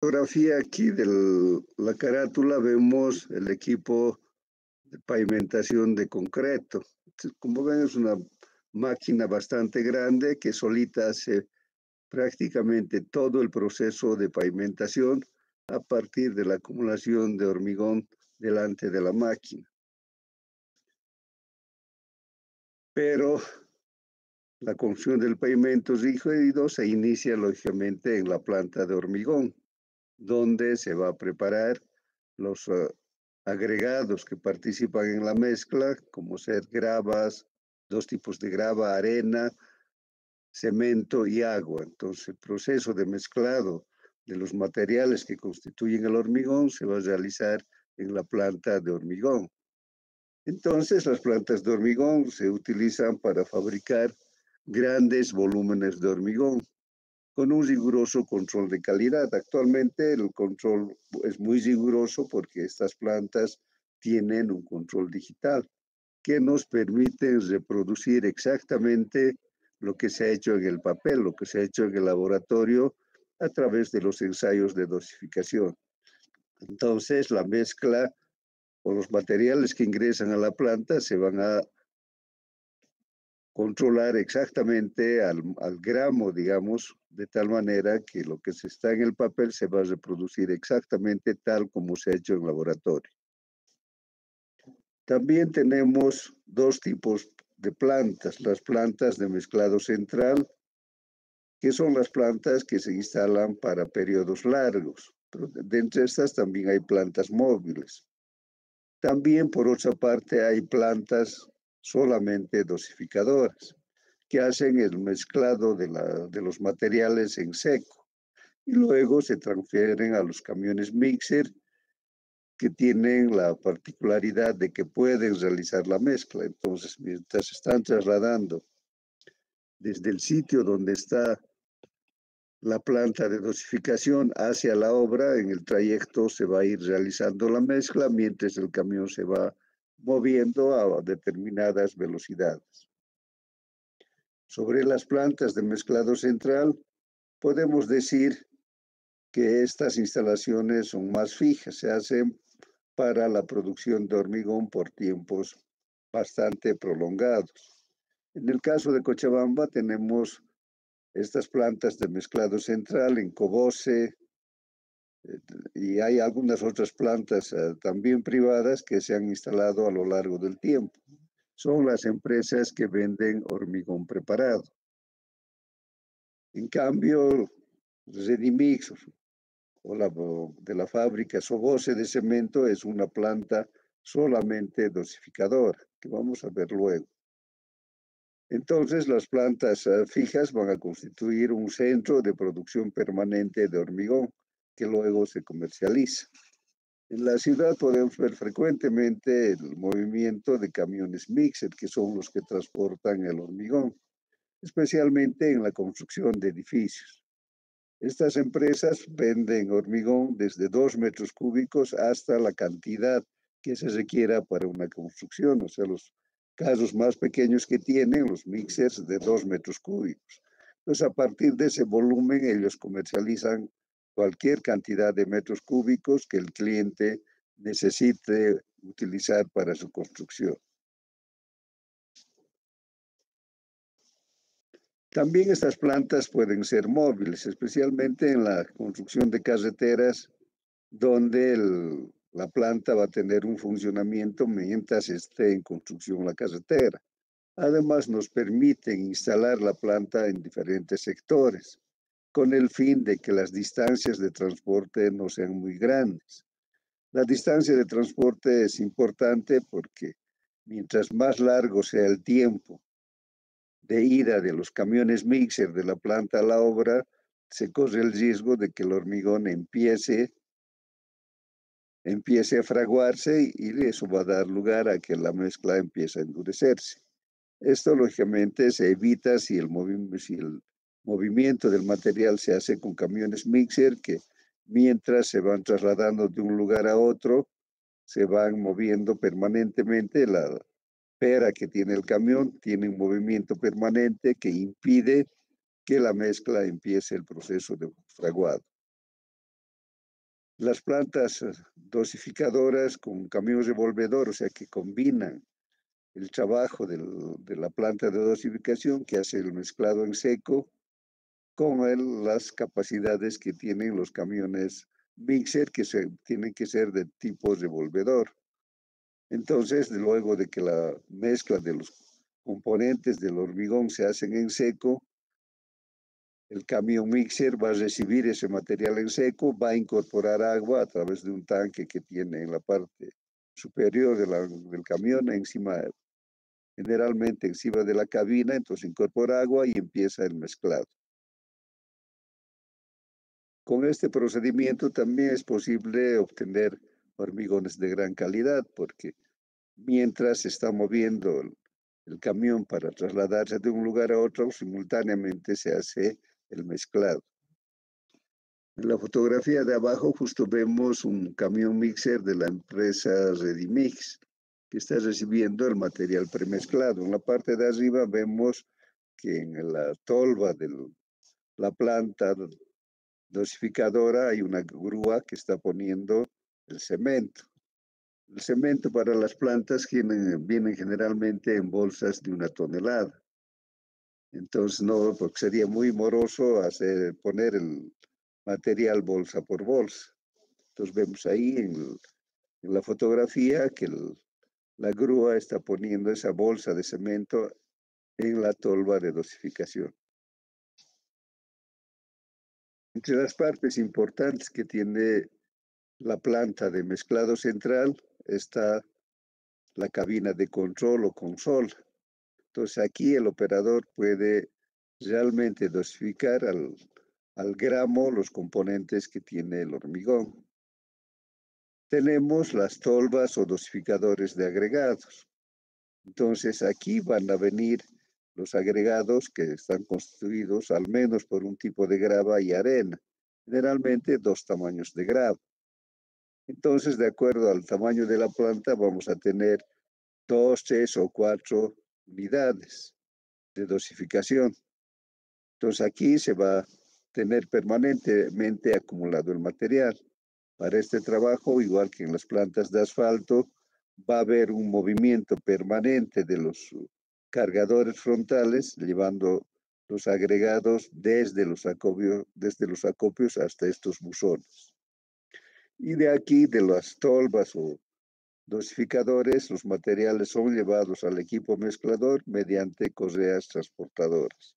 Fotografía aquí de la carátula vemos el equipo de pavimentación de concreto. Como ven, es una máquina bastante grande que solita hace prácticamente todo el proceso de pavimentación a partir de la acumulación de hormigón delante de la máquina. Pero la construcción del pavimento rígido se inicia lógicamente en la planta de hormigón, donde se va a preparar los agregados que participan en la mezcla, como ser gravas, dos tipos de grava, arena, cemento y agua. Entonces, el proceso de mezclado de los materiales que constituyen el hormigón se va a realizar en la planta de hormigón. Entonces, las plantas de hormigón se utilizan para fabricar grandes volúmenes de hormigón con un riguroso control de calidad. Actualmente el control es muy riguroso porque estas plantas tienen un control digital que nos permite reproducir exactamente lo que se ha hecho en el papel, lo que se ha hecho en el laboratorio a través de los ensayos de dosificación. Entonces, la mezcla o los materiales que ingresan a la planta se van a controlar exactamente al gramo, digamos, de tal manera que lo que se está en el papel se va a reproducir exactamente tal como se ha hecho en laboratorio. También tenemos dos tipos de plantas, las plantas de mezclado central, que son las plantas que se instalan para periodos largos, pero de entre estas también hay plantas móviles. También, por otra parte, hay plantas solamente dosificadoras, que hacen el mezclado de los materiales en seco y luego se transfieren a los camiones mixer que tienen la particularidad de que pueden realizar la mezcla. Entonces, mientras están trasladando desde el sitio donde está la planta de dosificación hacia la obra, en el trayecto se va a ir realizando la mezcla mientras el camión se va moviendo a determinadas velocidades. Sobre las plantas de mezclado central, podemos decir que estas instalaciones son más fijas, se hacen para la producción de hormigón por tiempos bastante prolongados. En el caso de Cochabamba tenemos estas plantas de mezclado central en Cobose, y hay algunas otras plantas también privadas que se han instalado a lo largo del tiempo. Son las empresas que venden hormigón preparado. En cambio, Redimix de la fábrica Sobose de cemento es una planta solamente dosificadora, que vamos a ver luego. Entonces, las plantas fijas van a constituir un centro de producción permanente de hormigón que luego se comercializa. En la ciudad podemos ver frecuentemente el movimiento de camiones mixer, que son los que transportan el hormigón, especialmente en la construcción de edificios. Estas empresas venden hormigón desde 2 metros cúbicos hasta la cantidad que se requiera para una construcción, o sea, los casos más pequeños que tienen, los mixers de 2 metros cúbicos. Entonces, a partir de ese volumen, ellos comercializan cualquier cantidad de metros cúbicos que el cliente necesite utilizar para su construcción. También estas plantas pueden ser móviles, especialmente en la construcción de carreteras, donde la planta va a tener un funcionamiento mientras esté en construcción la carretera. Además, nos permiten instalar la planta en diferentes sectores, con el fin de que las distancias de transporte no sean muy grandes. La distancia de transporte es importante porque mientras más largo sea el tiempo de ida de los camiones mixer de la planta a la obra, se corre el riesgo de que el hormigón empiece a fraguarse y eso va a dar lugar a que la mezcla empiece a endurecerse. Esto lógicamente se evita si el movimiento del material se hace con camiones mixer que mientras se van trasladando de un lugar a otro, se van moviendo permanentemente. La pera que tiene el camión tiene un movimiento permanente que impide que la mezcla empiece el proceso de fraguado. Las plantas dosificadoras con camión revolvedor, o sea, que combinan el trabajo de la planta de dosificación que hace el mezclado en seco con las capacidades que tienen los camiones mixer que tienen que ser de tipo revolvedor. Entonces, luego de que la mezcla de los componentes del hormigón se hacen en seco, el camión mixer va a recibir ese material en seco, va a incorporar agua a través de un tanque que tiene en la parte superior del camión, generalmente encima de la cabina, entonces incorpora agua y empieza el mezclado. Con este procedimiento también es posible obtener hormigones de gran calidad, porque mientras se está moviendo el camión para trasladarse de un lugar a otro, simultáneamente se hace el mezclado. En la fotografía de abajo justo vemos un camión mixer de la empresa Redimix que está recibiendo el material premezclado. En la parte de arriba vemos que en la tolva de la planta dosificadora hay una grúa que está poniendo el cemento. El cemento para las plantas vienen generalmente en bolsas de 1 tonelada. Entonces, no, porque sería muy moroso poner el material bolsa por bolsa. Entonces, vemos ahí en la fotografía que la grúa está poniendo esa bolsa de cemento en la tolva de dosificación. Entre las partes importantes que tiene la planta de mezclado central está la cabina de control o consola. Entonces aquí el operador puede realmente dosificar al gramo los componentes que tiene el hormigón. Tenemos las tolvas o dosificadores de agregados. Entonces aquí van a venir los agregados que están constituidos al menos por un tipo de grava y arena, generalmente 2 tamaños de grava. Entonces, de acuerdo al tamaño de la planta, vamos a tener 2, 3 o 4 unidades de dosificación. Entonces aquí se va a tener permanentemente acumulado el material. Para este trabajo, igual que en las plantas de asfalto, va a haber un movimiento permanente de los cargadores frontales, llevando los agregados desde los acopios hasta estos buzones. Y de aquí, de las tolvas o dosificadores, los materiales son llevados al equipo mezclador mediante correas transportadoras.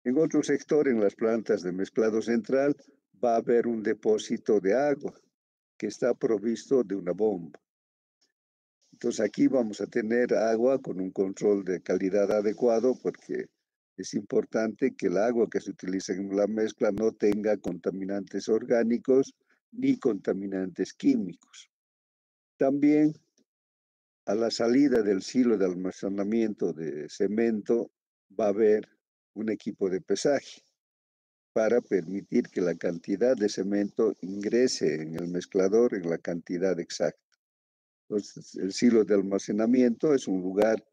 En otro sector, en las plantas de mezclado central, va a haber un depósito de agua que está provisto de una bomba. Entonces aquí vamos a tener agua con un control de calidad adecuado porque es importante que el agua que se utiliza en la mezcla no tenga contaminantes orgánicos ni contaminantes químicos. También a la salida del silo de almacenamiento de cemento va a haber un equipo de pesaje para permitir que la cantidad de cemento ingrese en el mezclador en la cantidad exacta. Entonces, el silo de almacenamiento es un lugar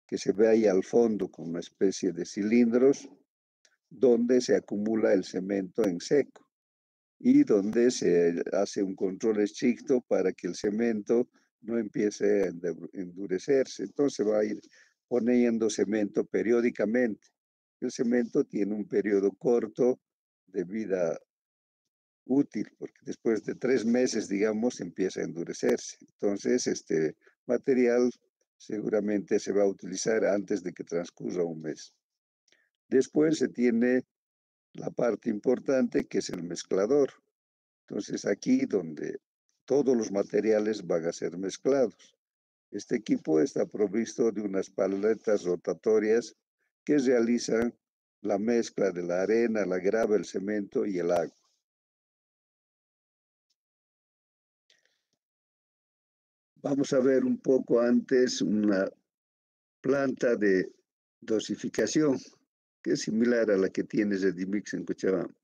que se ve ahí al fondo con una especie de cilindros donde se acumula el cemento en seco y donde se hace un control estricto para que el cemento no empiece a endurecerse. Entonces va a ir poniendo cemento periódicamente. El cemento tiene un periodo corto de vida útil, porque después de 3 meses, digamos, empieza a endurecerse. Entonces, este material seguramente se va a utilizar antes de que transcurra un mes. Después se tiene la parte importante que es el mezclador. Entonces, aquí donde todos los materiales van a ser mezclados. Este equipo está provisto de unas paletas rotatorias que realizan la mezcla de la arena, la grava, el cemento y el agua. Vamos a ver un poco antes una planta de dosificación, que es similar a la que tiene Redimix en Cochabamba.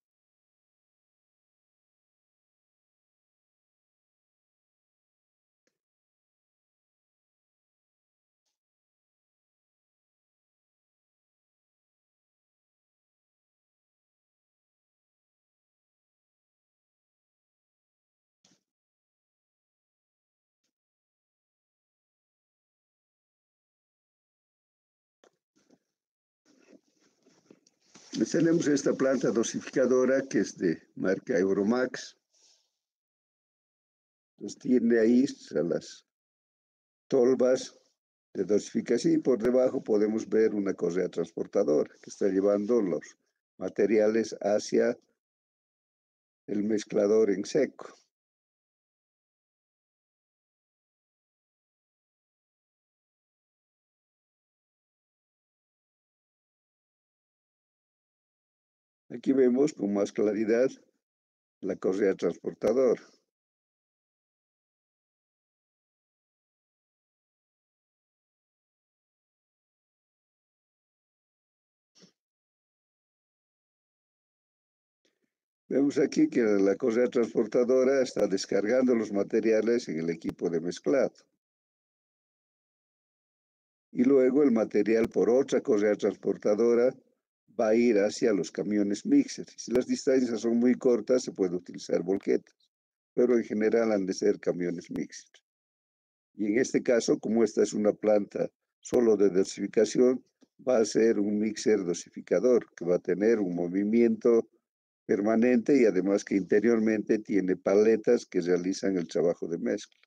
Tenemos esta planta dosificadora que es de marca Euromax. Entonces tiene ahí las tolvas de dosificación y por debajo podemos ver una correa transportadora que está llevando los materiales hacia el mezclador en seco. Aquí vemos con más claridad la correa transportadora. Vemos aquí que la correa transportadora está descargando los materiales en el equipo de mezclado. Y luego el material por otra correa transportadora va a ir hacia los camiones mixer. Si las distancias son muy cortas, se puede utilizar volquetas, pero en general han de ser camiones mixer. Y en este caso, como esta es una planta solo de dosificación, va a ser un mixer dosificador que va a tener un movimiento permanente y además que interiormente tiene paletas que realizan el trabajo de mezcla.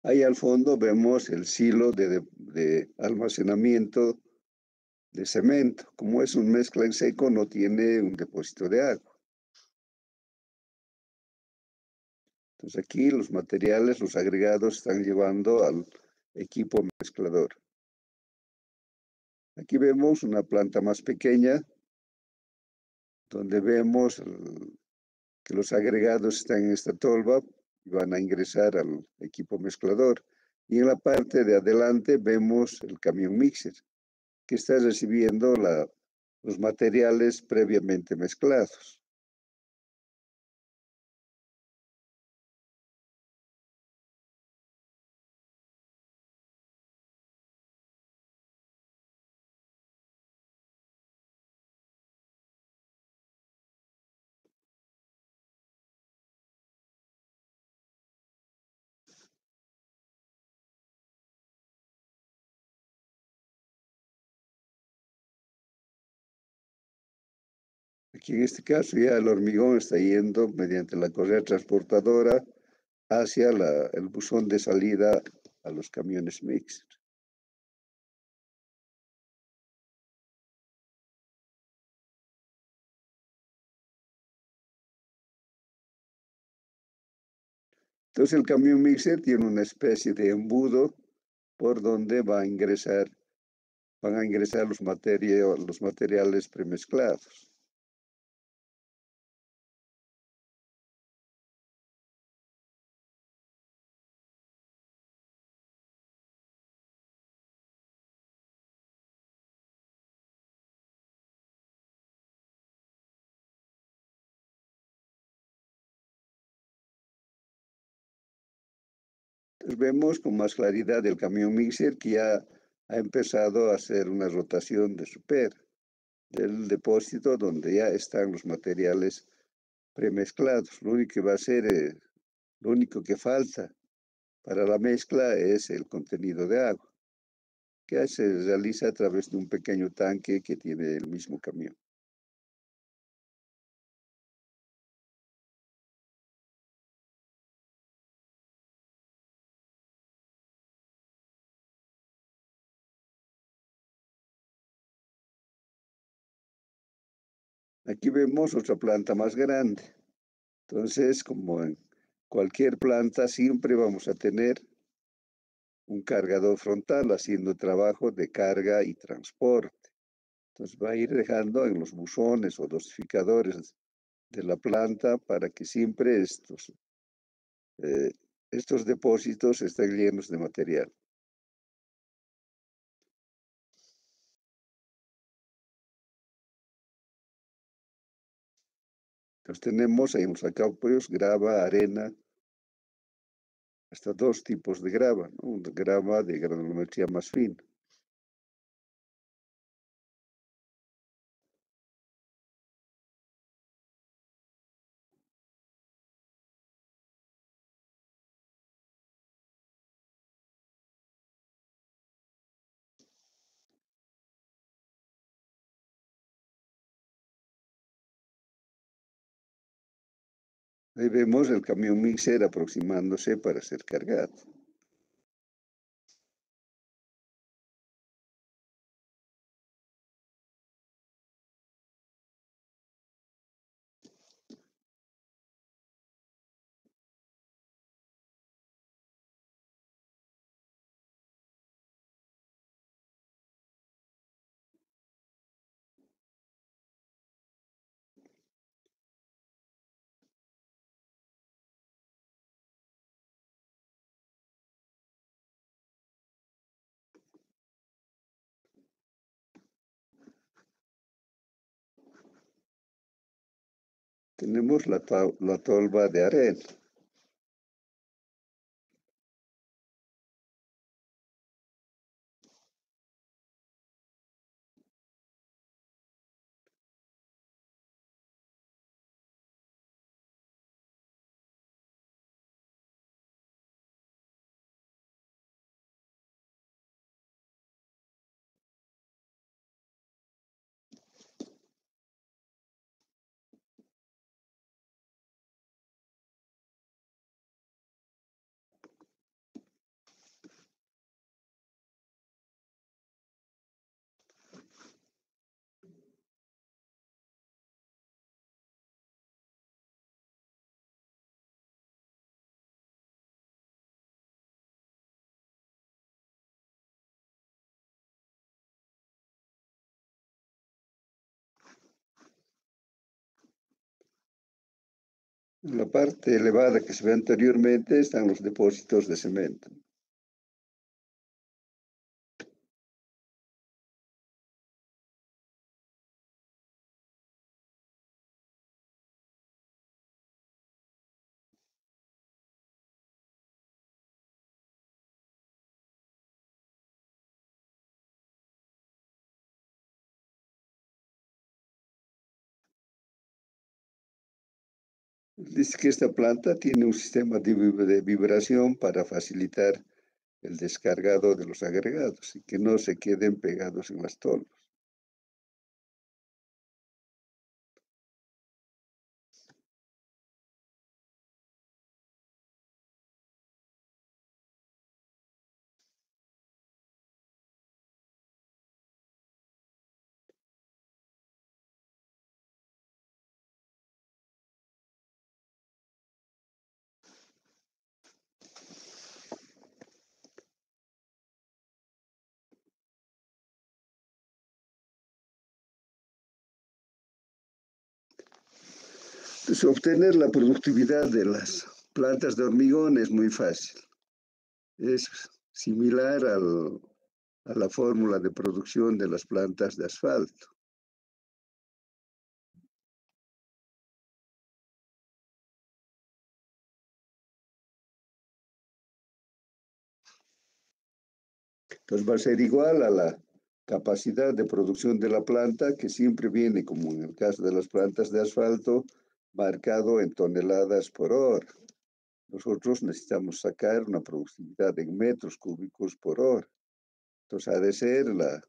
Ahí al fondo vemos el silo de almacenamiento de cemento. Como es un mezcla en seco, no tiene un depósito de agua. Entonces aquí los materiales, los agregados están llevando al equipo mezclador. Aquí vemos una planta más pequeña, donde vemos que los agregados están en esta tolva y van a ingresar al equipo mezclador. Y en la parte de adelante vemos el camión mixer, que está recibiendo los materiales previamente mezclados. Aquí en este caso ya el hormigón está yendo mediante la correa transportadora hacia el buzón de salida a los camiones mixer. Entonces el camión mixer tiene una especie de embudo por donde van a ingresar los materiales premezclados. Entonces vemos con más claridad el camión mixer que ya ha empezado a hacer una rotación de super del depósito donde ya están los materiales premezclados. Lo único que falta para la mezcla es el contenido de agua, que se realiza a través de un pequeño tanque que tiene el mismo camión. Aquí vemos otra planta más grande. Entonces, como en cualquier planta, siempre vamos a tener un cargador frontal haciendo trabajo de carga y transporte. Entonces va a ir dejando en los buzones o dosificadores de la planta para que siempre estos depósitos estén llenos de material. Entonces tenemos en los acápodos grava, arena, hasta dos tipos de grava, ¿no? Una grava de granulometría más fina. Ahí vemos el camión mixer aproximándose para ser cargado. Tenemos la tolva de arena. En la parte elevada que se ve anteriormente están los depósitos de cemento. Dice que esta planta tiene un sistema de vibración para facilitar el descargado de los agregados y que no se queden pegados en las tolvas. Entonces, obtener la productividad de las plantas de hormigón es muy fácil. Es similar a la fórmula de producción de las plantas de asfalto. Entonces va a ser igual a la capacidad de producción de la planta, que siempre viene, como en el caso de las plantas de asfalto, marcado en toneladas por hora. Nosotros necesitamos sacar una productividad en metros cúbicos por hora. Entonces ha de ser la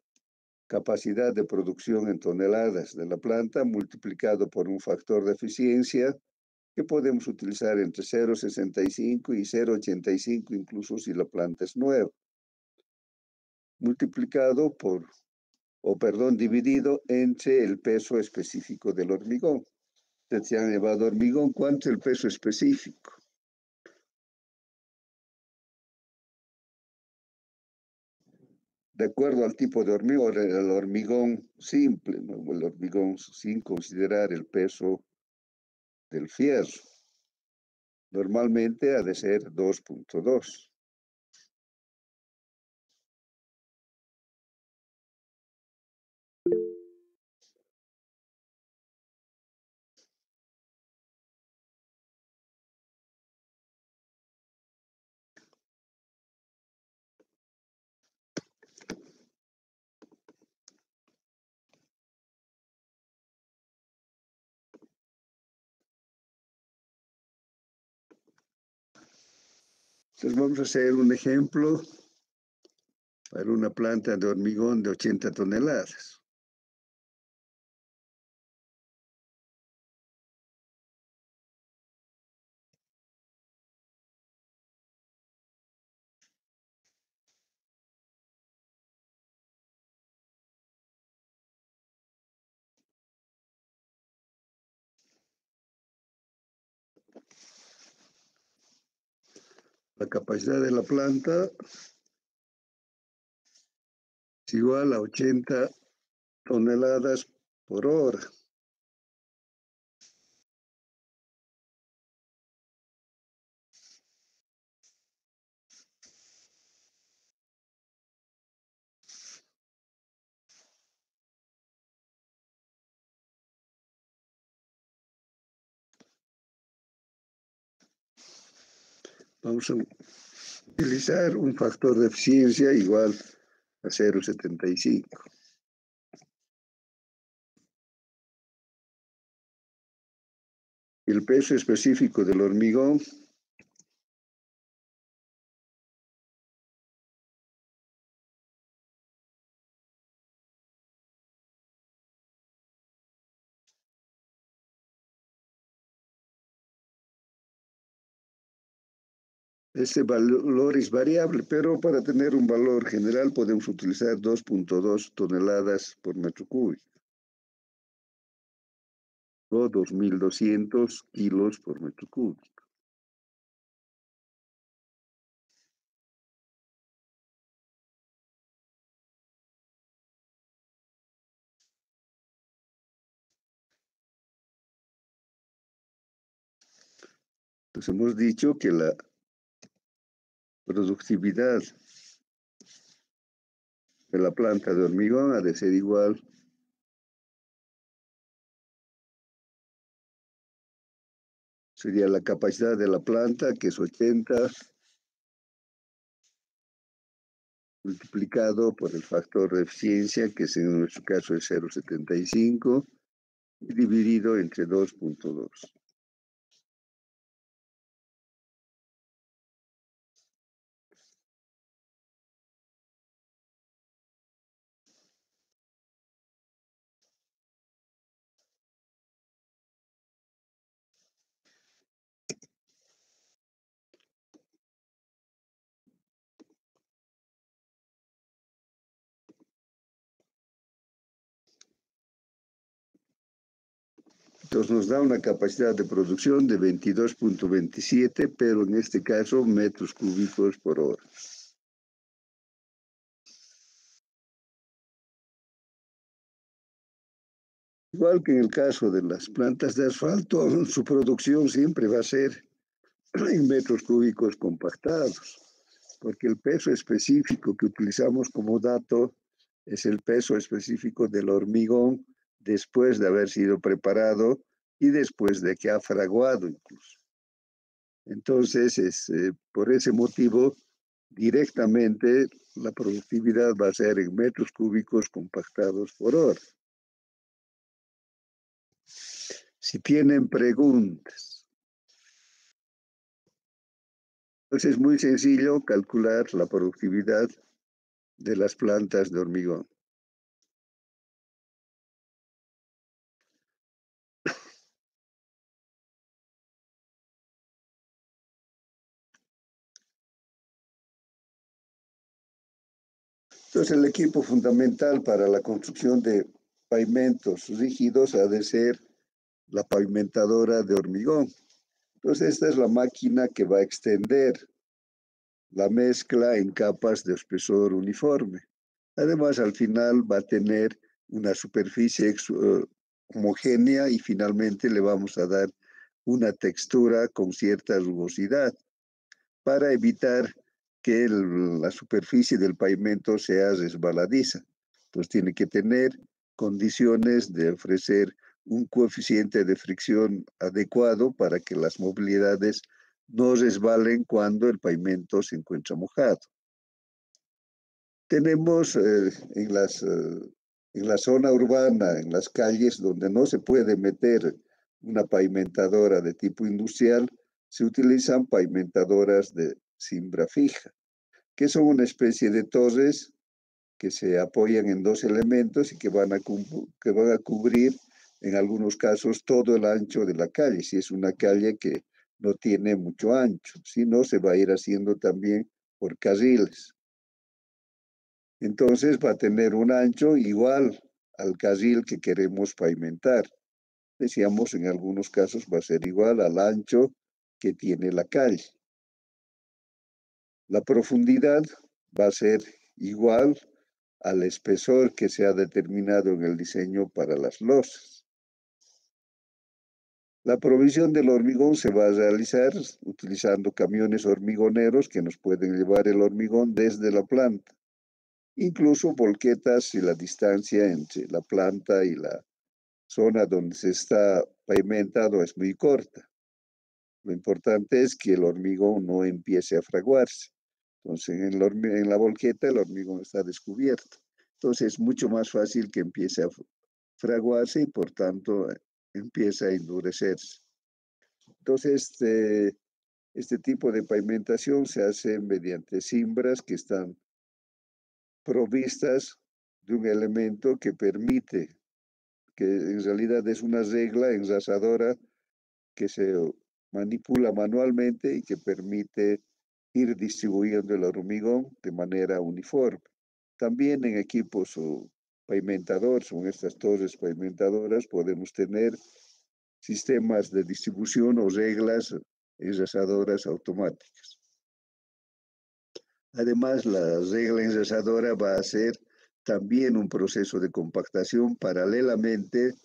capacidad de producción en toneladas de la planta multiplicado por un factor de eficiencia que podemos utilizar entre 0,65 y 0,85, incluso si la planta es nueva, multiplicado por, dividido entre el peso específico del hormigón. Ustedes se han llevado hormigón, ¿cuánto es el peso específico? De acuerdo al tipo de hormigón, el hormigón simple, ¿no? El hormigón sin considerar el peso del fierro. Normalmente ha de ser 2,2. Entonces vamos a hacer un ejemplo para una planta de hormigón de 80 toneladas. La capacidad de la planta es igual a 80 toneladas por hora. Vamos a utilizar un factor de eficiencia igual a 0,75. El peso específico del hormigón ese valor es variable, pero para tener un valor general podemos utilizar 2,2 toneladas por metro cúbico o 2.200 kilos por metro cúbico. Entonces hemos dicho que la productividad de la planta de hormigón ha de ser igual sería la capacidad de la planta, que es 80 multiplicado por el factor de eficiencia, que en nuestro caso es 0,75, y dividido entre 2,2. Entonces nos da una capacidad de producción de 22,27, pero en este caso metros cúbicos por hora. Igual que en el caso de las plantas de asfalto, su producción siempre va a ser en metros cúbicos compactados, porque el peso específico que utilizamos como dato es el peso específico del hormigón después de haber sido preparado y después de que ha fraguado incluso. Entonces, por ese motivo, directamente la productividad va a ser en metros cúbicos compactados por hora. Si tienen preguntas, pues es muy sencillo calcular la productividad de las plantas de hormigón. Entonces, el equipo fundamental para la construcción de pavimentos rígidos ha de ser la pavimentadora de hormigón. Entonces, esta es la máquina que va a extender la mezcla en capas de espesor uniforme. Además, al final va a tener una superficie homogénea y finalmente le vamos a dar una textura con cierta rugosidad para evitar que la superficie del pavimento sea resbaladiza. Entonces tiene que tener condiciones de ofrecer un coeficiente de fricción adecuado para que las movilidades no resbalen cuando el pavimento se encuentra mojado. Tenemos en la zona urbana, en las calles donde no se puede meter una pavimentadora de tipo industrial, se utilizan pavimentadoras de cimbra fija, que son una especie de torres que se apoyan en dos elementos y que van a cubrir, en algunos casos, todo el ancho de la calle, si es una calle que no tiene mucho ancho, si no, se va a ir haciendo también por carriles. Entonces va a tener un ancho igual al carril que queremos pavimentar. Decíamos, en algunos casos va a ser igual al ancho que tiene la calle. La profundidad va a ser igual al espesor que se ha determinado en el diseño para las losas. La provisión del hormigón se va a realizar utilizando camiones hormigoneros que nos pueden llevar el hormigón desde la planta, incluso volquetas si la distancia entre la planta y la zona donde se está pavimentado es muy corta. Lo importante es que el hormigón no empiece a fraguarse. Entonces, en la volqueta el hormigón está descubierto. Entonces, es mucho más fácil que empiece a fraguarse y, por tanto, empieza a endurecerse. Entonces, este tipo de pavimentación se hace mediante cimbras que están provistas de un elemento que permite, que en realidad es una regla enrasadora que se manipula manualmente y que permite ir distribuyendo el hormigón de manera uniforme. También en equipos o pavimentadores, o en estas torres pavimentadoras, podemos tener sistemas de distribución o reglas enrasadoras automáticas. Además, la regla enrasadora va a ser también un proceso de compactación paralelamente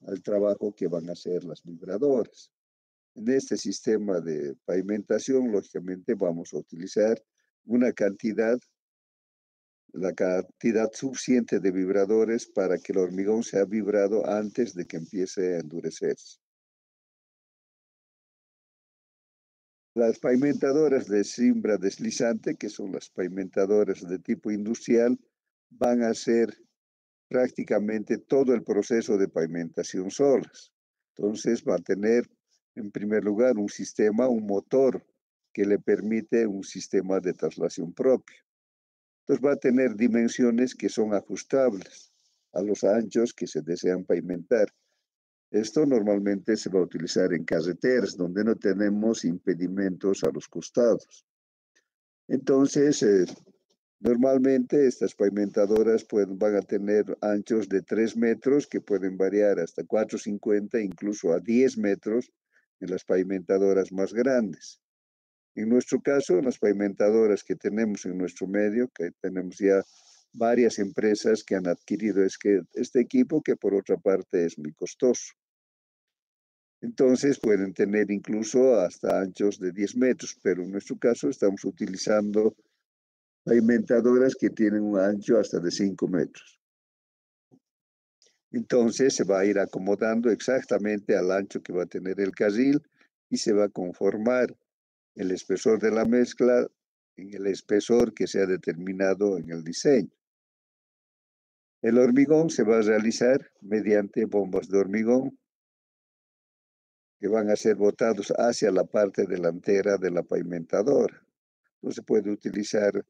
al trabajo que van a hacer las vibradoras. En este sistema de pavimentación, lógicamente, vamos a utilizar la cantidad suficiente de vibradores para que el hormigón sea vibrado antes de que empiece a endurecerse. Las pavimentadoras de cimbra deslizante, que son las pavimentadoras de tipo industrial, van a hacer prácticamente todo el proceso de pavimentación solas. Entonces va a tener, en primer lugar, un motor que le permite un sistema de traslación propio. Entonces va a tener dimensiones que son ajustables a los anchos que se desean pavimentar. Esto normalmente se va a utilizar en carreteras donde no tenemos impedimentos a los costados. Entonces, normalmente estas pavimentadoras van a tener anchos de 3 metros que pueden variar hasta 4,50, incluso a 10 metros en las pavimentadoras más grandes. En nuestro caso, las pavimentadoras que tenemos en nuestro medio, que tenemos ya varias empresas que han adquirido este equipo, que por otra parte es muy costoso. Entonces pueden tener incluso hasta anchos de 10 metros, pero en nuestro caso estamos utilizando pavimentadoras que tienen un ancho hasta de 5 metros. Entonces se va a ir acomodando exactamente al ancho que va a tener el carril y se va a conformar el espesor de la mezcla en el espesor que se ha determinado en el diseño. El hormigón se va a realizar mediante bombas de hormigón que van a ser botados hacia la parte delantera de la pavimentadora. Entonces puede utilizar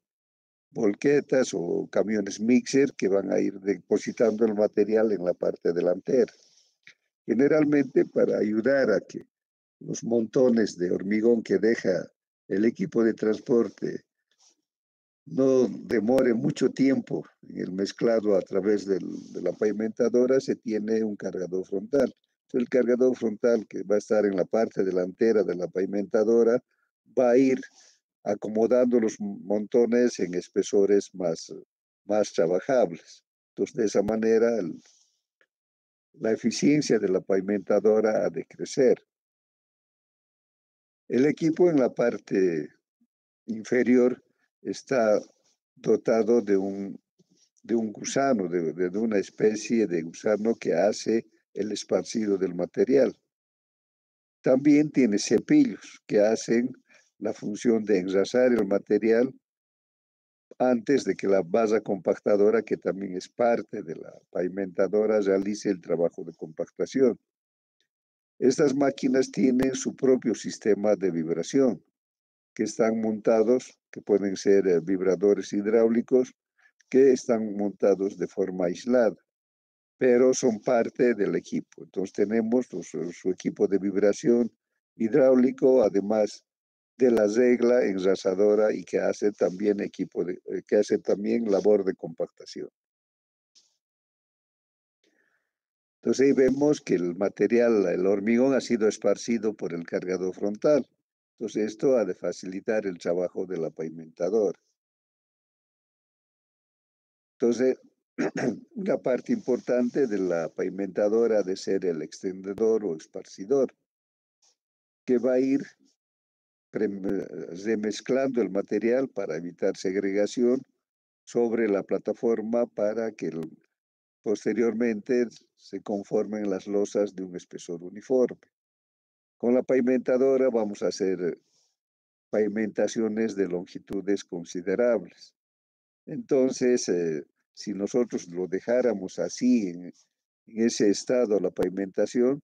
volquetas o camiones mixer que van a ir depositando el material en la parte delantera. Generalmente para ayudar a que los montones de hormigón que deja el equipo de transporte no demore mucho tiempo en el mezclado a través de la pavimentadora, se tiene un cargador frontal. Entonces, el cargador frontal que va a estar en la parte delantera de la pavimentadora va a ir acomodando los montones en espesores más trabajables. Entonces, de esa manera, la eficiencia de la pavimentadora ha de crecer. El equipo en la parte inferior está dotado de un gusano, de una especie de gusano que hace el esparcido del material. También tiene cepillos que hacen la función de engrasar el material antes de que la base compactadora, que también es parte de la pavimentadora, realice el trabajo de compactación. Estas máquinas tienen su propio sistema de vibración. que están montados, que pueden ser vibradores hidráulicos, que están montados de forma aislada, pero son parte del equipo. Entonces tenemos su equipo de vibración hidráulico, además de la regla enrasadora y que hace también que hace también labor de compactación. Entonces ahí vemos que el material, el hormigón, ha sido esparcido por el cargador frontal. Entonces esto ha de facilitar el trabajo de la pavimentadora. Entonces, una parte importante de la pavimentadora ha de ser el extendedor o esparcidor, que va a ir remezclando el material para evitar segregación sobre la plataforma para que posteriormente se conformen las losas de un espesor uniforme. Con la pavimentadora vamos a hacer pavimentaciones de longitudes considerables. Entonces, si nosotros lo dejáramos así, en ese estado, la pavimentación,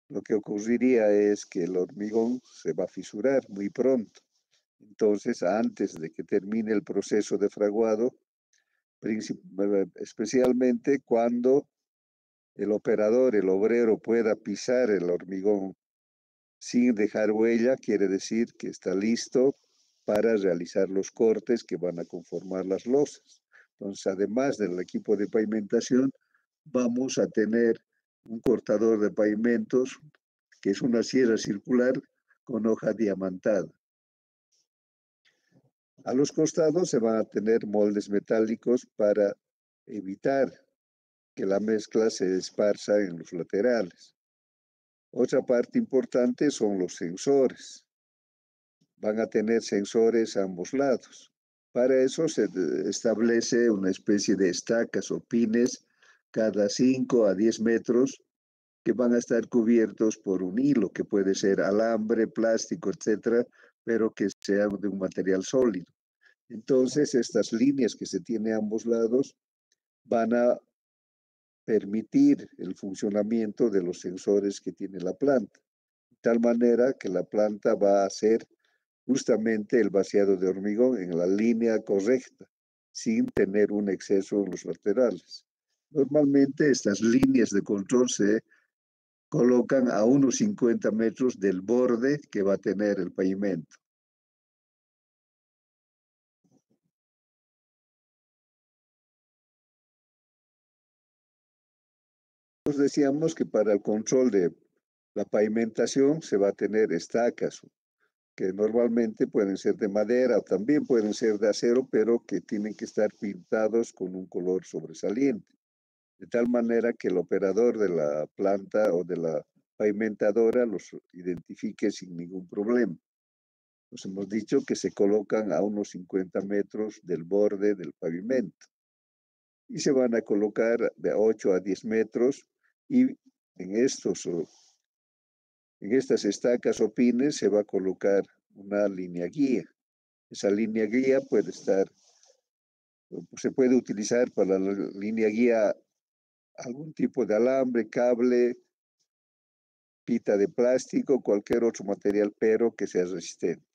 lo que ocurriría es que el hormigón se va a fisurar muy pronto. Entonces, antes de que termine el proceso de fraguado, especialmente cuando el operador, el obrero, pueda pisar el hormigón sin dejar huella, quiere decir que está listo para realizar los cortes que van a conformar las losas. Entonces, además del equipo de pavimentación, vamos a tener un cortador de pavimentos, que es una sierra circular con hoja diamantada. A los costados se van a tener moldes metálicos para evitar que la mezcla se esparza en los laterales. Otra parte importante son los sensores. Van a tener sensores a ambos lados. Para eso se establece una especie de estacas o pines cada 5 a 10 metros que van a estar cubiertos por un hilo, que puede ser alambre, plástico, etcétera, pero que sea de un material sólido. Entonces, estas líneas que se tienen a ambos lados van a permitir el funcionamiento de los sensores que tiene la planta, de tal manera que la planta va a hacer justamente el vaciado de hormigón en la línea correcta, sin tener un exceso en los laterales. Normalmente estas líneas de control se colocan a unos 50 metros del borde que va a tener el pavimento. Nos decíamos que para el control de la pavimentación se va a tener estacas, que normalmente pueden ser de madera o también pueden ser de acero, pero que tienen que estar pintados con un color sobresaliente, de tal manera que el operador de la planta o de la pavimentadora los identifique sin ningún problema. Nos hemos dicho que se colocan a unos 50 metros del borde del pavimento y se van a colocar de 8 a 10 metros y en estas estacas o pines se va a colocar una línea guía. Esa línea guía se puede utilizar para la línea guía algún tipo de alambre, cable, pita de plástico, cualquier otro material, pero que sea resistente.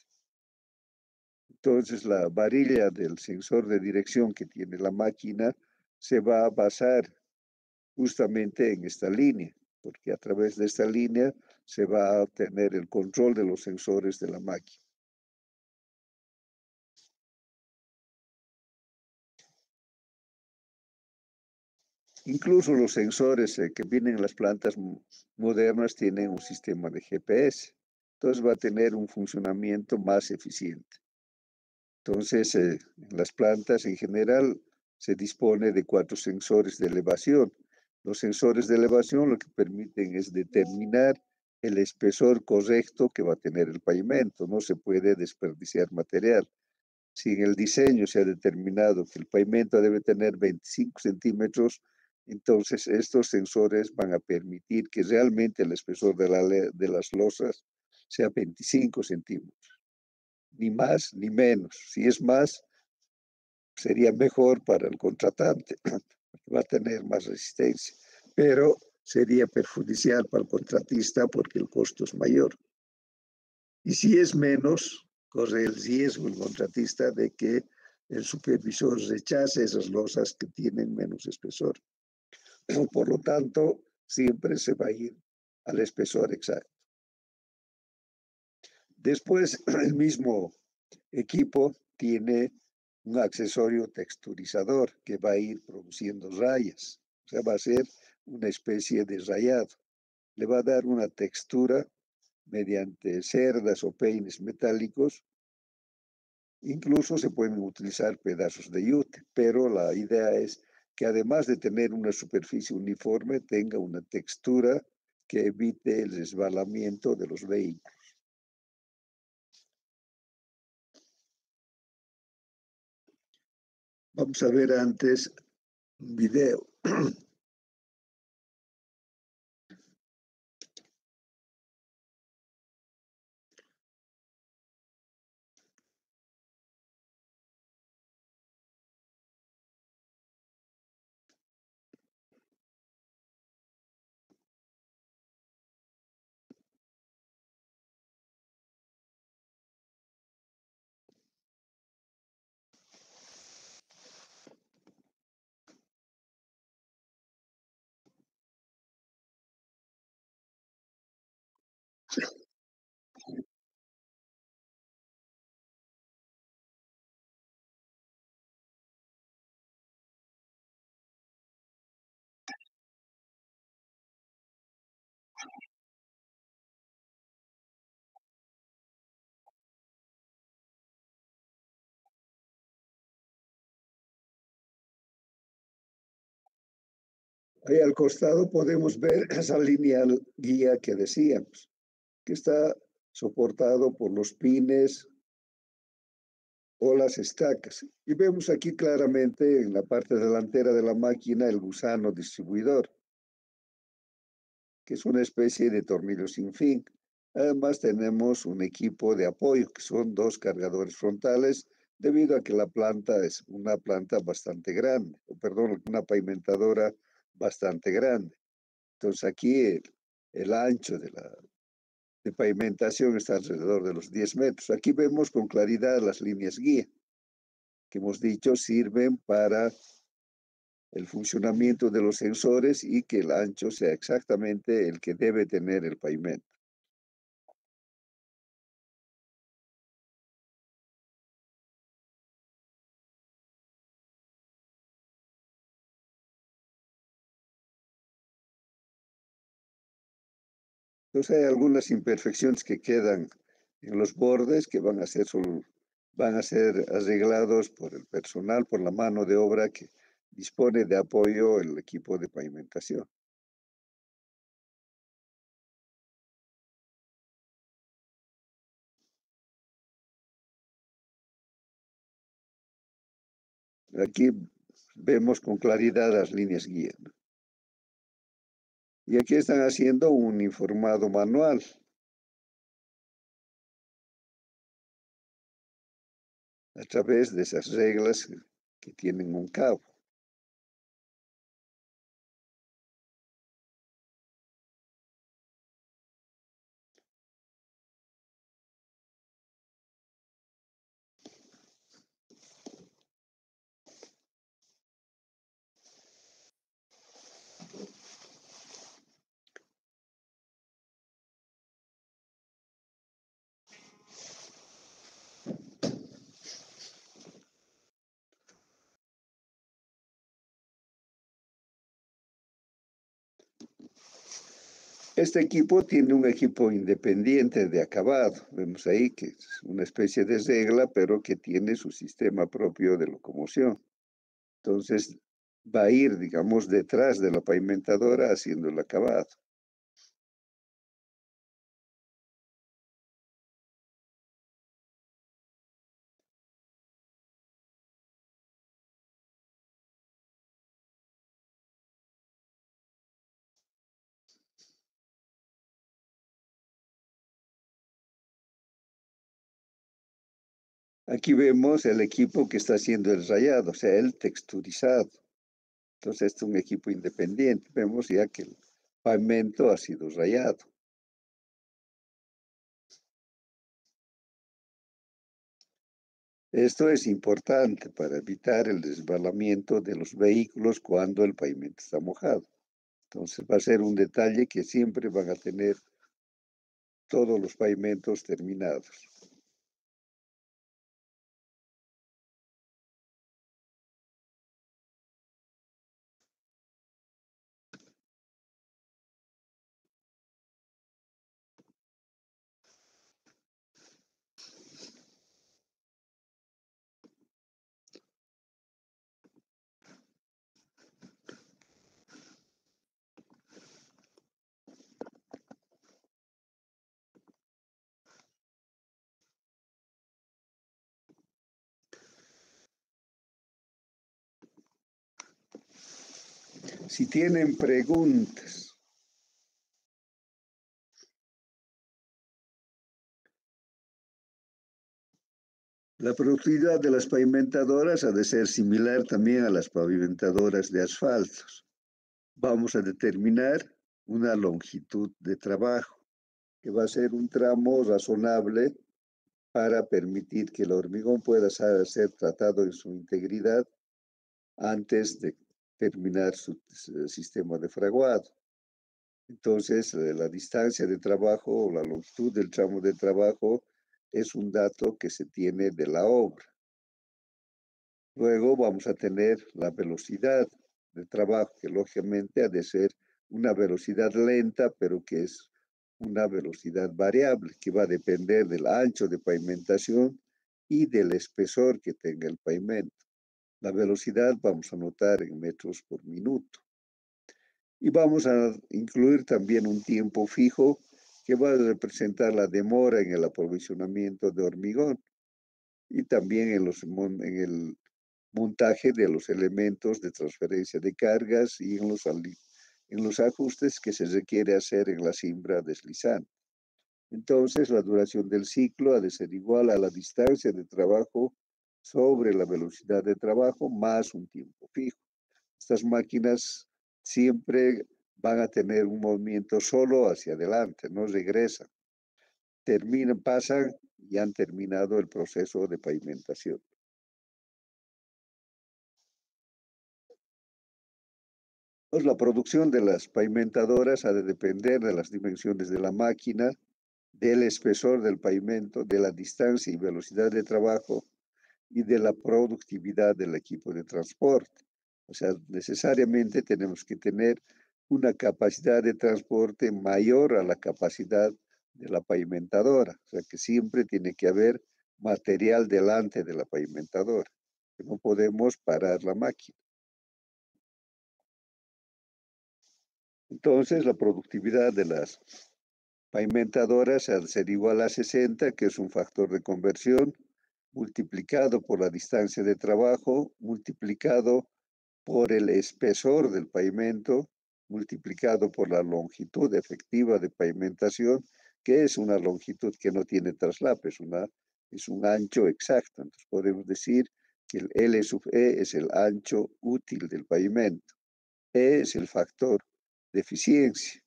Entonces la varilla del sensor de dirección que tiene la máquina se va a basar justamente en esta línea, porque a través de esta línea se va a tener el control de los sensores de la máquina. Incluso los sensores que vienen en las plantas modernas tienen un sistema de GPS. Entonces va a tener un funcionamiento más eficiente. Entonces, en las plantas en general se dispone de 4 sensores de elevación. Los sensores de elevación lo que permiten es determinar el espesor correcto que va a tener el pavimento. No se puede desperdiciar material. Si en el diseño se ha determinado que el pavimento debe tener 25 centímetros, entonces estos sensores van a permitir que realmente el espesor de las losas sea 25 centímetros, ni más ni menos. Si es más, sería mejor para el contratante, va a tener más resistencia, pero sería perjudicial para el contratista porque el costo es mayor. Y si es menos, corre el riesgo el contratista de que el supervisor rechace esas losas que tienen menos espesor. Por lo tanto, siempre se va a ir al espesor exacto. Después, el mismo equipo tiene un accesorio texturizador que va a ir produciendo rayas. O sea, va a ser una especie de rayado. Le va a dar una textura mediante cerdas o peines metálicos. Incluso se pueden utilizar pedazos de yute, pero la idea es que además de tener una superficie uniforme, tenga una textura que evite el resbalamiento de los vehículos. Vamos a ver antes un video. Ahí al costado podemos ver esa línea guía que decíamos, que está soportado por los pines o las estacas. Y vemos aquí claramente en la parte delantera de la máquina el gusano distribuidor, que es una especie de tornillo sin fin. Además tenemos un equipo de apoyo, que son dos cargadores frontales, debido a que la planta es una planta bastante grande, o perdón, una pavimentadora bastante grande. Entonces aquí el ancho de pavimentación está alrededor de los 10 metros. Aquí vemos con claridad las líneas guía, que hemos dicho sirven para el funcionamiento de los sensores y que el ancho sea exactamente el que debe tener el pavimento. Entonces hay algunas imperfecciones que quedan en los bordes que van a ser arreglados por el personal, por la mano de obra que dispone de apoyo el equipo de pavimentación. Aquí vemos con claridad las líneas guía, ¿no? Y aquí están haciendo un informado manual a través de esas reglas que tienen un cabo. Este equipo tiene un equipo independiente de acabado. Vemos ahí que es una especie de regla, pero que tiene su sistema propio de locomoción. Entonces va a ir, digamos, detrás de la pavimentadora haciendo el acabado. Aquí vemos el equipo que está haciendo el rayado, o sea, el texturizado. Entonces, este es un equipo independiente. Vemos ya que el pavimento ha sido rayado. Esto es importante para evitar el resbalamiento de los vehículos cuando el pavimento está mojado. Entonces va a ser un detalle que siempre van a tener todos los pavimentos terminados. Si tienen preguntas, la productividad de las pavimentadoras ha de ser similar también a las pavimentadoras de asfaltos. Vamos a determinar una longitud de trabajo, que va a ser un tramo razonable para permitir que el hormigón pueda ser tratado en su integridad antes de terminar su sistema de fraguado. Entonces, la distancia de trabajo o la longitud del tramo de trabajo es un dato que se tiene de la obra. Luego vamos a tener la velocidad de trabajo, que lógicamente ha de ser una velocidad lenta, pero que es una velocidad variable, que va a depender del ancho de pavimentación y del espesor que tenga el pavimento. La velocidad vamos a anotar en metros por minuto. Y vamos a incluir también un tiempo fijo que va a representar la demora en el aprovisionamiento de hormigón y también en el montaje de los elementos de transferencia de cargas y en los ajustes que se requiere hacer en la cimbra deslizante. Entonces, la duración del ciclo ha de ser igual a la distancia de trabajo sobre la velocidad de trabajo más un tiempo fijo. Estas máquinas siempre van a tener un movimiento solo hacia adelante, no regresan. Terminan, pasan y han terminado el proceso de pavimentación. Pues la producción de las pavimentadoras ha de depender de las dimensiones de la máquina, del espesor del pavimento, de la distancia y velocidad de trabajo y de la productividad del equipo de transporte. O sea, necesariamente tenemos que tener una capacidad de transporte mayor a la capacidad de la pavimentadora. O sea, que siempre tiene que haber material delante de la pavimentadora. No podemos parar la máquina. Entonces, la productividad de las pavimentadoras al ser igual a 60, que es un factor de conversión, multiplicado por la distancia de trabajo, multiplicado por el espesor del pavimento, multiplicado por la longitud efectiva de pavimentación, que es una longitud que no tiene traslape, es un ancho exacto. Entonces podemos decir que el L sub E es el ancho útil del pavimento. E es el factor de eficiencia,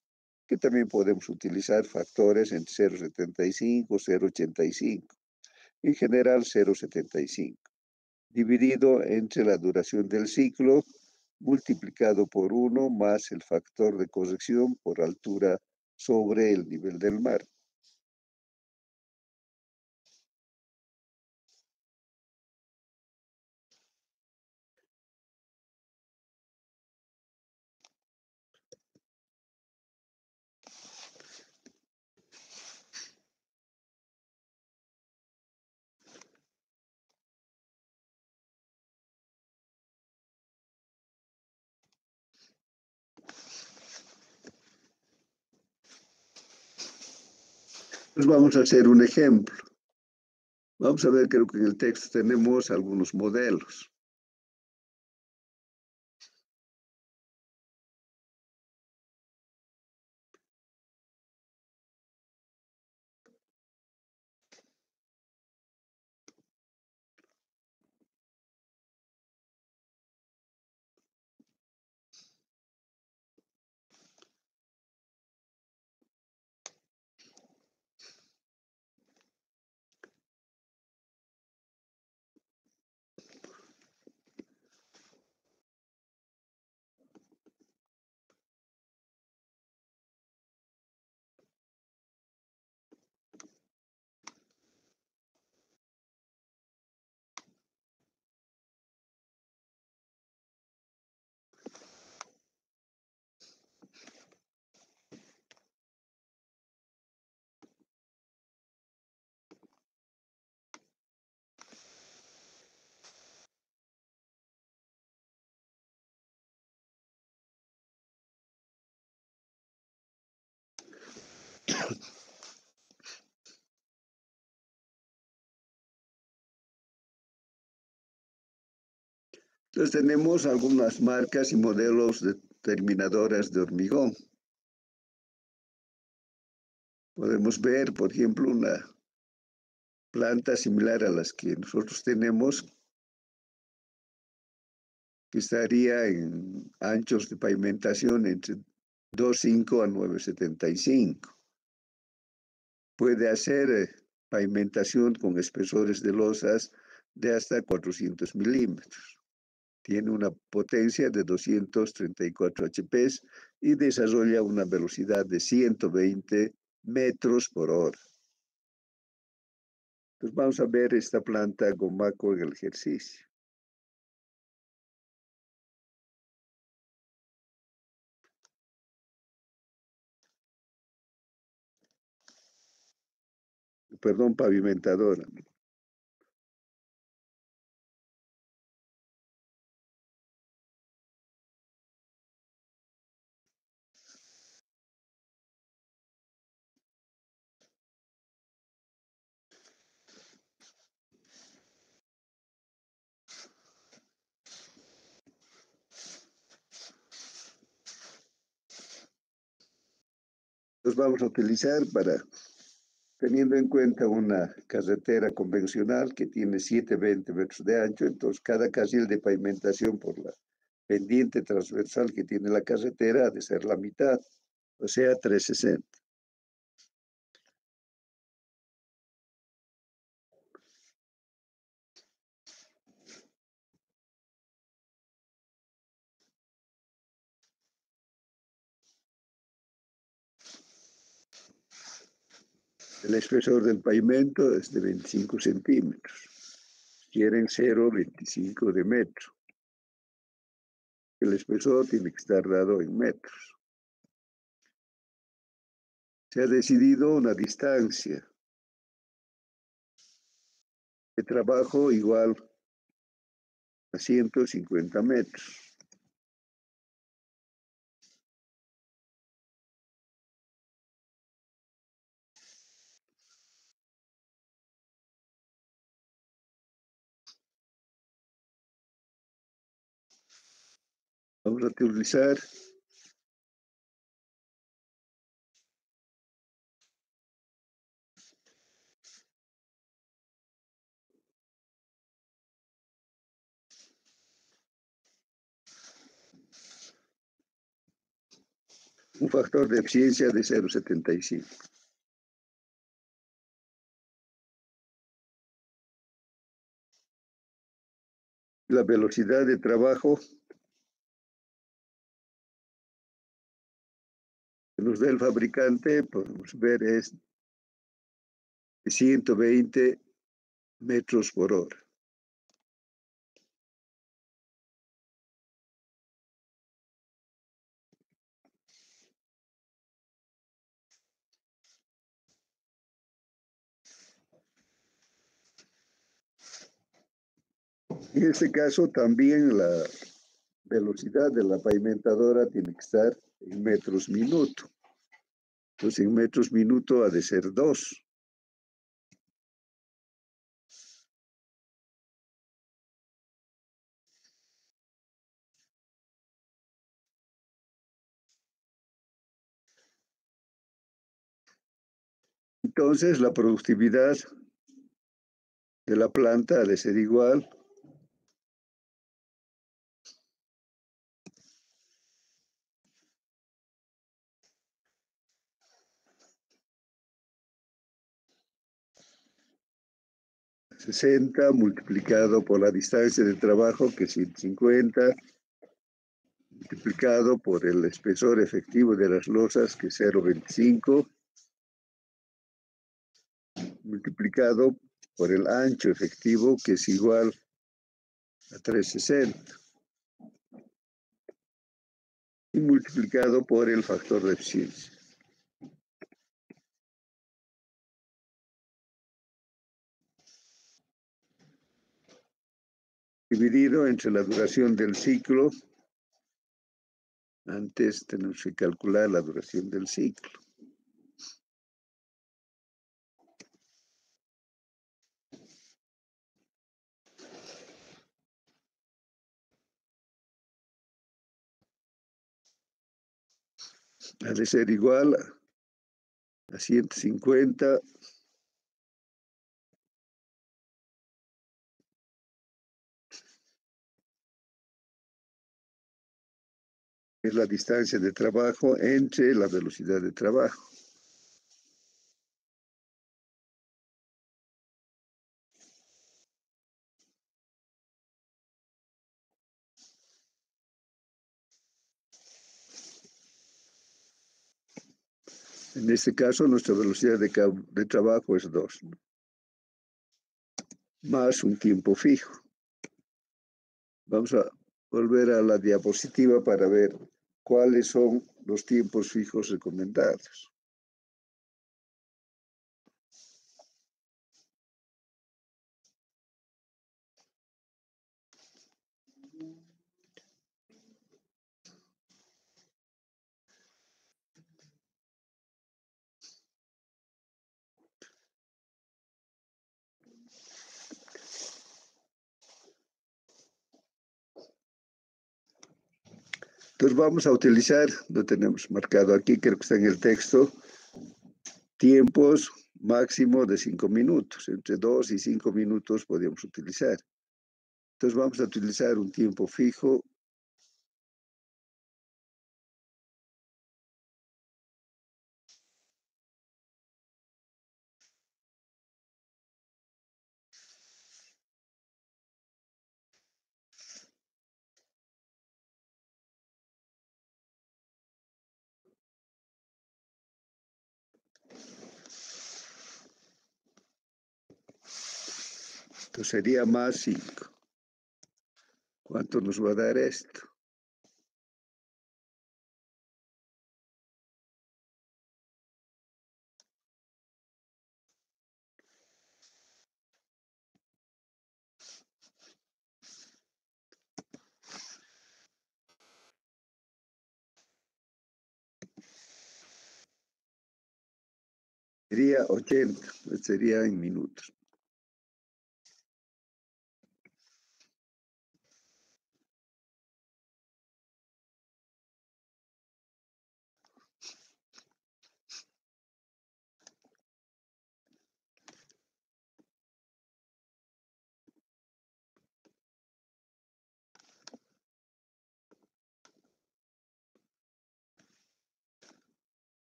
que también podemos utilizar factores en 0,75, 0,85, en general 0,75, dividido entre la duración del ciclo, multiplicado por 1 más el factor de corrección por altura sobre el nivel del mar. Pues vamos a hacer un ejemplo. Vamos a ver, creo que en el texto tenemos algunos modelos. Entonces tenemos algunas marcas y modelos de terminadoras de hormigón. Podemos ver, por ejemplo, una planta similar a las que nosotros tenemos, que estaría en anchos de pavimentación entre 2,5 a 9,75. Puede hacer pavimentación con espesores de losas de hasta 400 milímetros. Tiene una potencia de 234 HP y desarrolla una velocidad de 120 metros por hora. Entonces vamos a ver esta planta Gomaco en el ejercicio. Perdón, pavimentadora. Los vamos a utilizar para, teniendo en cuenta una carretera convencional que tiene 720 metros de ancho, entonces cada carril de pavimentación por la pendiente transversal que tiene la carretera ha de ser la mitad, o sea, 360. El espesor del pavimento es de 25 centímetros. Quieren 0,25 de metro. El espesor tiene que estar dado en metros. Se ha decidido una distancia de trabajo igual a 150 metros. Vamos a utilizar un factor de eficiencia de 0,75. La velocidad de trabajo que nos da el fabricante, podemos ver, es de 120 metros por hora. En este caso también la velocidad de la pavimentadora tiene que estar en metros minuto. Entonces en metros minuto ha de ser 2. Entonces la productividad de la planta ha de ser igual a 60 multiplicado por la distancia de trabajo, que es 150, multiplicado por el espesor efectivo de las losas, que es 0,25, multiplicado por el ancho efectivo, que es igual a 360, y multiplicado por el factor de eficiencia. Dividido entre la duración del ciclo. Antes tenemos que calcular la duración del ciclo. ha de ser igual a 150 es la distancia de trabajo entre la velocidad de trabajo. En este caso, nuestra velocidad de trabajo es 2, ¿no? Más un tiempo fijo. Vamos a volver a la diapositiva para ver cuáles son los tiempos fijos recomendados. Entonces vamos a utilizar, lo tenemos marcado aquí, creo que está en el texto, tiempos máximo de 5 minutos, entre 2 y 5 minutos podemos utilizar. Entonces vamos a utilizar un tiempo fijo. Entonces sería más 5. ¿Cuánto nos va a dar esto? Sería 80, sería en minutos.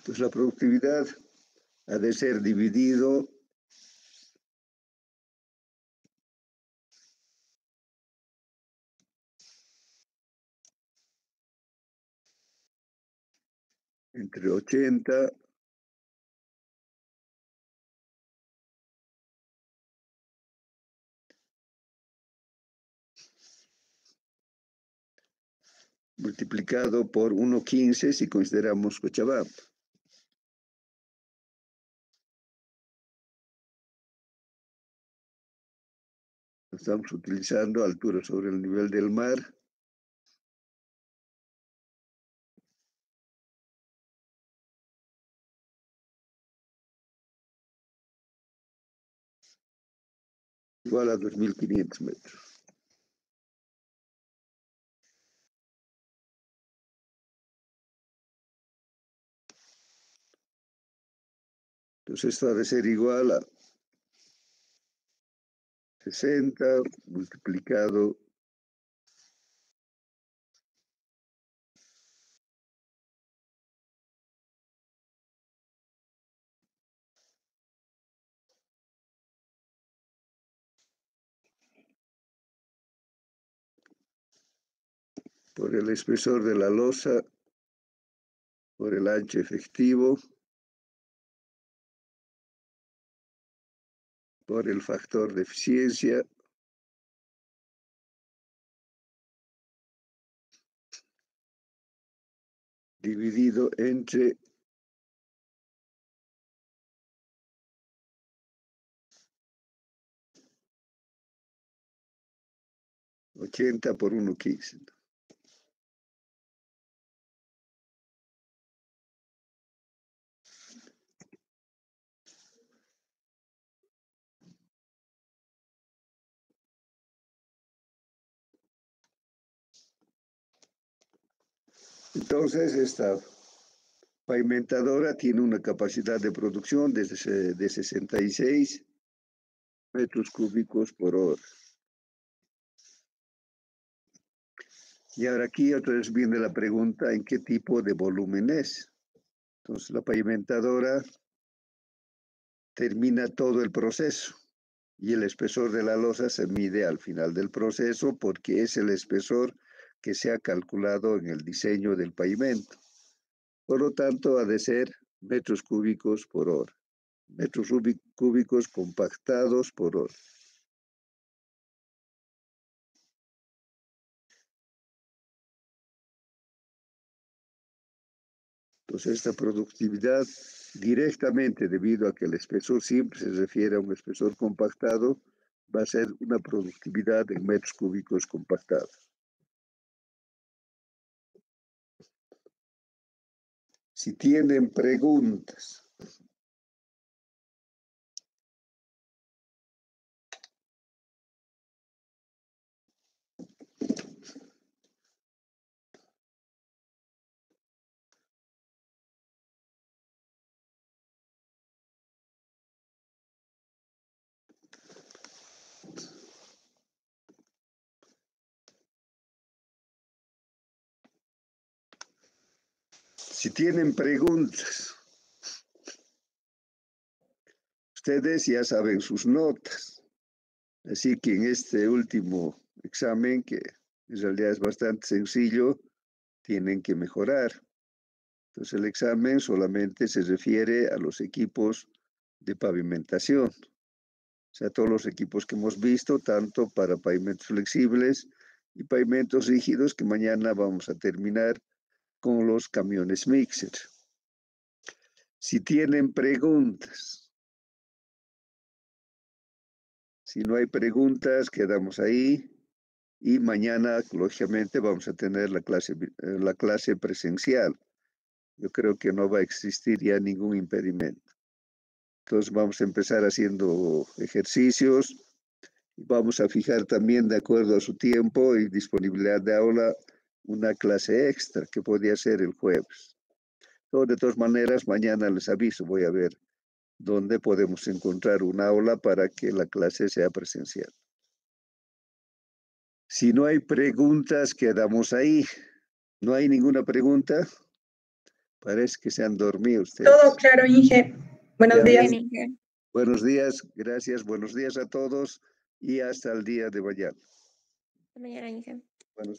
Entonces la productividad ha de ser dividido entre 80 multiplicado por 1,15 si consideramos Cochabamba. Estamos utilizando altura sobre el nivel del mar. Igual a 2.500 metros. Entonces esto ha de ser igual a 60 multiplicado por el espesor de la losa, por el ancho efectivo, por el factor de eficiencia, dividido entre 80 por 1,15. Entonces, esta pavimentadora tiene una capacidad de producción de 66 metros cúbicos por hora. Y ahora aquí otra vez viene la pregunta, ¿en qué tipo de volumen es? Entonces, la pavimentadora termina todo el proceso y el espesor de la losa se mide al final del proceso porque es el espesor que se ha calculado en el diseño del pavimento. Por lo tanto, ha de ser metros cúbicos por hora. Metros cúbicos compactados por hora. Entonces, esta productividad directamente, debido a que el espesor siempre se refiere a un espesor compactado, va a ser una productividad en metros cúbicos compactados. Si tienen preguntas. Si tienen preguntas, ustedes ya saben sus notas. Así que en este último examen, que en realidad es bastante sencillo, tienen que mejorar. Entonces el examen solamente se refiere a los equipos de pavimentación. O sea, todos los equipos que hemos visto, tanto para pavimentos flexibles y pavimentos rígidos, que mañana vamos a terminar con los camiones mixer. Si tienen preguntas. Si no hay preguntas, quedamos ahí. Y mañana, lógicamente, vamos a tener la clase presencial. Yo creo que no va a existir ya ningún impedimento. Entonces vamos a empezar haciendo ejercicios. Vamos a fijar también, de acuerdo a su tiempo y disponibilidad de aula, una clase extra que podría ser el jueves. De todas maneras, mañana les aviso, voy a ver dónde podemos encontrar un aula para que la clase sea presencial. Si no hay preguntas, quedamos ahí. ¿No hay ninguna pregunta? Parece que se han dormido ustedes. Todo claro, Inge. Buenos días. Buenos días, gracias. Buenos días a todos y hasta el día de mañana. Hasta mañana, Inge. Buenos